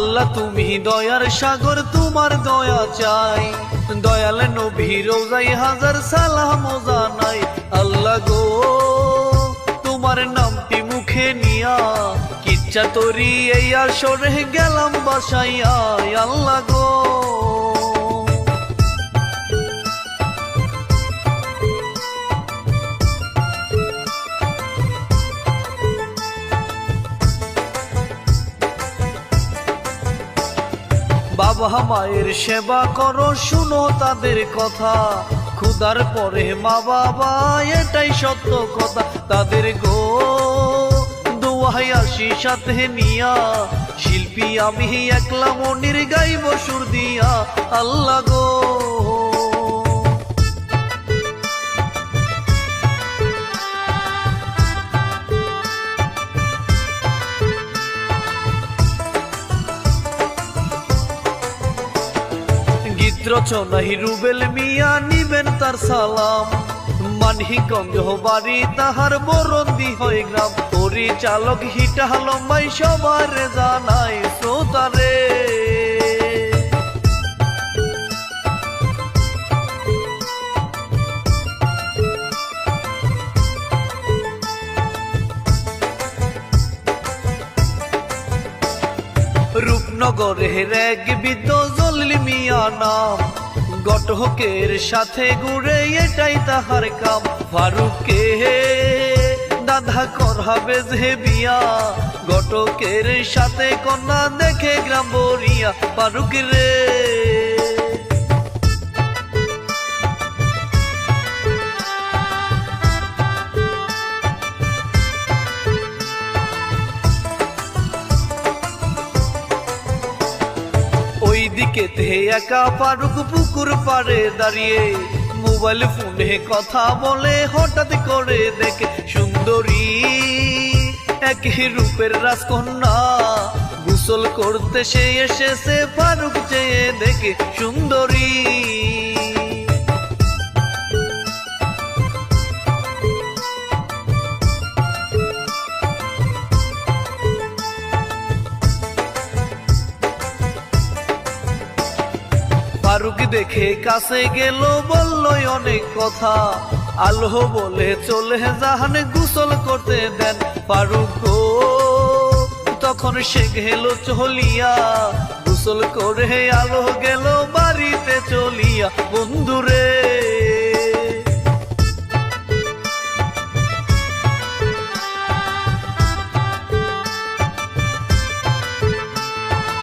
আল্লাহ তুমি দয়ার সাগর, তোমার দয়া চাই। দয়াল নবী রোজাই হাজার সালাম জানাই। আল্লাহ গো তোমার নামটি মুখে নিয়া, কিচ্ছা তরি এই আসরে গেলাম বাসাইয়া। আল্লাহ গো বাবা মায়ের সেবা করো, শুনো তাদের কথা। ক্ষুধার পরে মা বাবা, এটাই সত্য কথা। তাদের গো দোয়াই আসি সাথে নিয়া, শিল্পী আমি একলা মনির গাইব সুর দিয়া। আল্লাহ গো রচনাই রুবেল মিয়া নিবেন তার সালাম। মানিকগঞ্জ বাড়ি তাহার বরন্দি হয় গ্রাম। পরিচালক হিটা লম্বাই সবার জানাই শ্রোতারে। রূপনগরের এক বৃদ্ধ জলিল মিয়া নাম, ঘটকের সাথে ঘুরে এটাই তাহার কাম। ফারুককে দাদা করাবে যে বিয়া, ঘটকের সাথে কন্যা দেখে গ্রাম বরিয়া। ফারুক রে ওইদিকে একা ফারুক পুকুর পাড়ে দাঁড়িয়ে, মোবাইল ফোনে কথা বলে হঠাৎ করে দেখে সুন্দরী এক রূপের রাজকন্যা। গোসল করতে সে এসেছে, ফারুক চেয়ে দেখে সুন্দরী। ফারুক দেখে কাছে গেল, বলল অনেক কথা। আল্লাহ বলে চলে যান, গোসল করতে দেন। ফারুক গো তখন সে গেল চলিয়া, গোসল করে আলো গেল বাড়িতে চলিয়া। বন্ধুরে